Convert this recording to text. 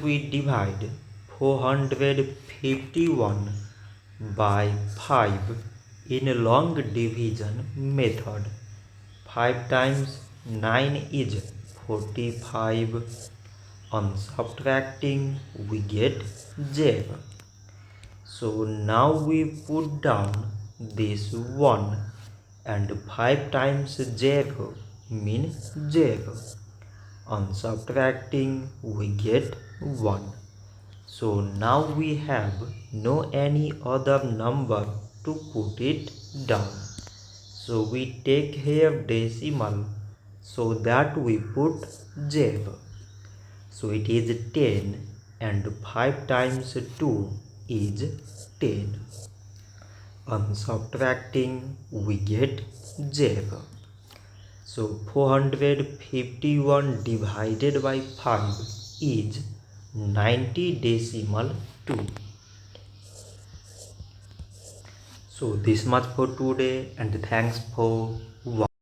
we divide 451 by 5 in long division method. 5 times 9 is 45. On subtracting we get 0. So now we put down this 1 and 5 times 0 means 0. On subtracting we get 1. So now we have no any other number to put it down. So we take here decimal so that we put 0. So it is 10 and 5 times 2 is 10. On subtracting we get 0. So 451 divided by 5 is 90 decimal 2. So this much for today and thanks for watching.